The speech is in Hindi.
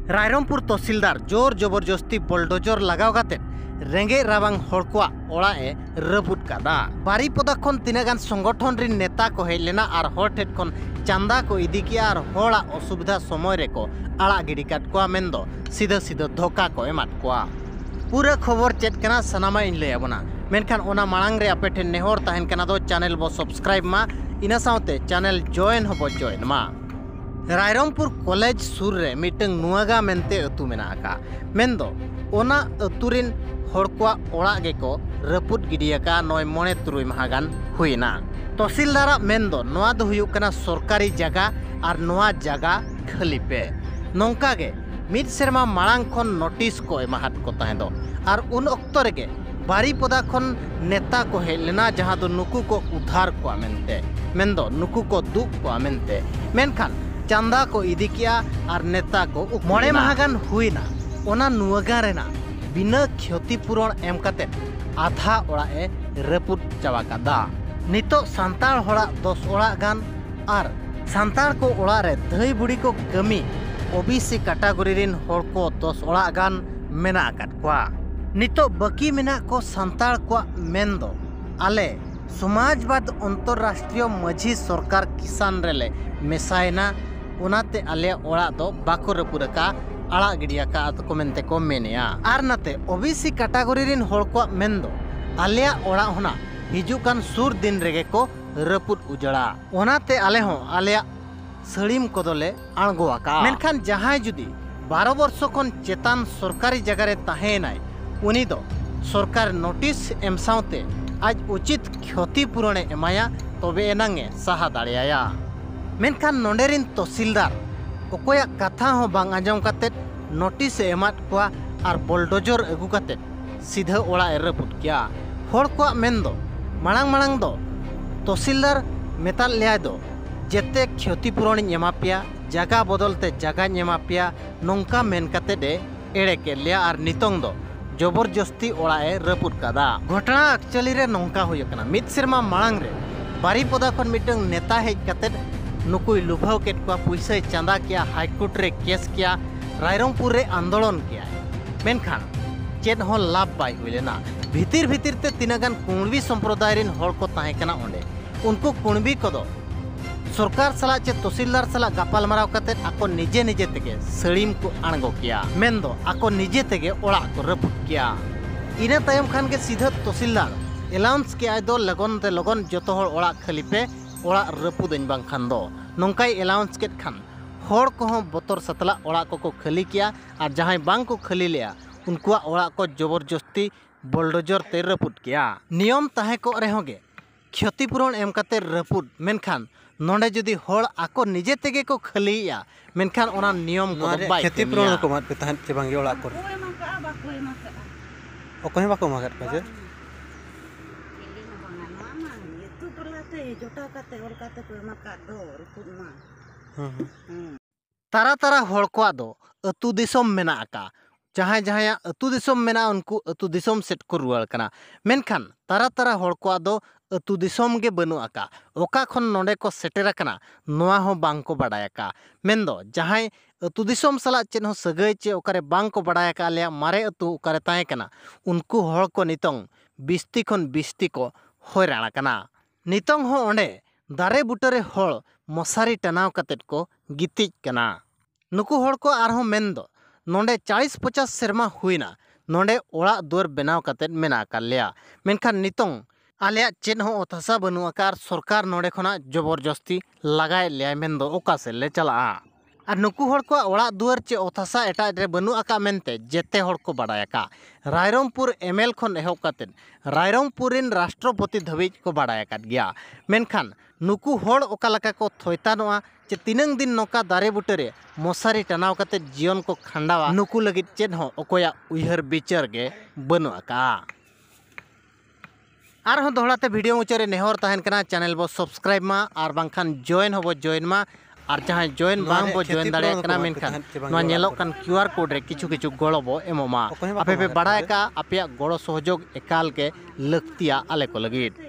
रायरंगपुर तहसीलदार जोर जबरदस्ती बुलडोजर लगाव काते रेंगे राबांग हर को ओड़ाए रपुद कादा। बारीपदा खन तीना गान संगठन रिन नेता को हेज लेना और हर ठेठ खन चांदा को इदी किया और हड़ा असुविधा समय रे को आड़ा गिडी काट को मेंदो सीधा सीधा धोखा को एमात को। पूरा खबर चेक कना सनामा इन लय आबोना मेनखान ओना मांग रे आपे ठेन नेहर ताहेन कना दो चैनल बो सब्सक्राइब मा इना साउते चैनल जॉइन होबो जॉइन मा। रायरंगपुर कॉलेज सुर रे मिटंग नुआगा मेनते अतु मेना का मेंदो ओना अतुरिन हर को ओड़ा गेको रपुद गिडियाका नय मने तुरुय महागान हुइना। तहसीलदार मेंदो नोआ दो हुयुक कना सरकारी जगह और नोआ जगह खाली पे नोंका गे मिद सेरमा मांग खन नोटिस को एमाहात को ताहे दो और उन अक्तो रेगे बारीपदा खन नेता को हेज लेना जहां दो नुकु को उद्धार को मेनते मेंदो नुकु को दुख को मेनते मेनखान चांदा को इदी किया और नेता को मोड़े महागान हुईना ओना नुआगा रेना बिना क्षतिपूरण एम काते आधा ओड़ाए रपुद चावा कादा। नितो सांतार होड़ा 10 ओड़ा गान और सांतार को ओड़ा रे धई बुड़ी को कमी ओबीसी कैटेगरी रिन हर को 10 ओड़ा गान मेना काट कोआ। नितो बाकी मेना को सांतार को मेंदो आले समाजवाद अंतरराष्ट्रीय माझी सरकार किसान रेले मेसायना उनाते आले ओड़ा दो बाको रपुरका आड़ा गिडिया का को मेनते को मेनेया आर नाते ओबीसी कैटेगरी रिन हर को मेंदो आले ओड़ा होना हिजुकान सुर दिन रेगे को रपुद उजड़ा ओनाते आले हो आले सड़ीम कोदोले आणगोआका मेनखान जहां जुदी 12 वर्ष खन चेतान सरकारी जगह रे ताहेनाय उनी दो सरकार नोटिस एम साउते आज उचित क्षतिपूरण एमाया तबे एनांगे साहा दाड़ेया। मेनखान नोंडेरिन तहसीलदार अकोया कथा हो बांग आंजम काते नोटिस एमात कोआ और बुलडोजर अगु काते सीधा ओड़ा रपुद किया। हर को मेंदो मांग मांग दो तहसीलदार मेता लिया दो जेते क्षतिपूरण एमा पिया जगह बदलते जगह एमा पिया नोंका मेन काते दे एड़े के लिया और नितोंग दो जबरदस्ती ओड़ाए रपुद कादा। घटना एक्चुअली रे नोंका हुई कना मिद सेरमा मांग रे बारीपदा खन मिटंग नेता हेज काते नुकुई लुभाव केट को पैसा चांदा किया हाईकोर्ट रे केस किया रायरंगपुर रे आंदोलन किया मेनखान चेद हो लाभ बाय हुइलेना। भीतर भीतर ते तिनागान कुणबी संप्रदाय रिन हर को ताहे कना ओंडे उनको कुणबी कोदो सरकार सला चे तहसीलदार सला गापाल माराव काते आको निजे निजे तेगे सड़ीम को आणगो किया मेंदो आको निजे तेगे ओड़ा को रपुद किया। इना तायम खान के सीधा तहसीलदार एलाउंस के आय दो लगन ते लगन जतो हर ओड़ा खाली पे ओड़ा रपुदन बांग खान दो नोंकाई एलाउंस के खान हर को बतर सतला ओड़ा को खाली किया और जहां बांग को खाली लिया उनको ओड़ा को जबरदस्ती बुलडोजर ते रपुद किया। नियम ताहे को रेहोगे क्षतिपूरण एम काते रपुद मेनखान नोंडे जदि हर आको निजे तेगे को खालीया मेनखान ओना नियम को बाय क्षतिपूरण को मात पे ताहन चे बांगे ओड़ा को ओकहे बाको मागत पे जे तारा तारा हर को दो अतु दिसम मेना आका जहां जहां अतु दिसम मेना उनको अतु दिसम सेट को रुआल कना मेनखान तारा तारा हर को दो अतु दिसम गे बनु आका ओका खन नोंडे को सेटेर कना नोआ हो बांग को बडायका मेंदो जहां अतु दिसम सला चेन हो सगै चे ओकारे बांग को बडायका ले मारे अतु ओकारे ताहे कना उनको हर को नितंग बिस्ती खन बिस्ती को होयराणा कना नितंग हो ओंडे दारे बुटरे हर मशारी टनाव कातेट को गितिज कना नुकु हर को आरहो मेंदो नोंडे 40-50 सेरमा हुईना नोंडे ओड़ा दुआर बनाव कातेट मेना का लिया मेनखान नितंग आलिया चेन हो ओथासा बनु आकार सरकार नोंडे खना जबरदस्ती लगाए लिया मेंदो ओका से ले चला और नुकु हर को ओड़ा दुआर चे ओथासा एटा रे बनु आका मेनते जेते हर को बाडायका रायरंगपुर एमएल खन एहब कातेट रायरंगपुर रिन राष्ट्रपति धबिज को बाडायका गया मेनखान नुकु हर ओका लका को थोयतानोआ चे तिनंग दिन नोका दारे बुटरे मशारी टनाव काते जीवन को खंडावा नुकु लगित चेन हो ओकोया उयहर बिचार गे बनु आका। आर हो दोहड़ाते वीडियो मुचारे नेहर ताहेन कना चैनल बो सब्सक्राइब मा और बांखान जॉइन होबो जॉइन मा और जहां जॉइन बांग बो जॉइन दाड़े कना मेनखान नोआ नेलोक कान क्यूआर कोड रे किछु किछु गड़ो बो एमोमा आपे पे बडायका आपेया गड़ो सहयोग एकाल के लक्तिया आले को लगित।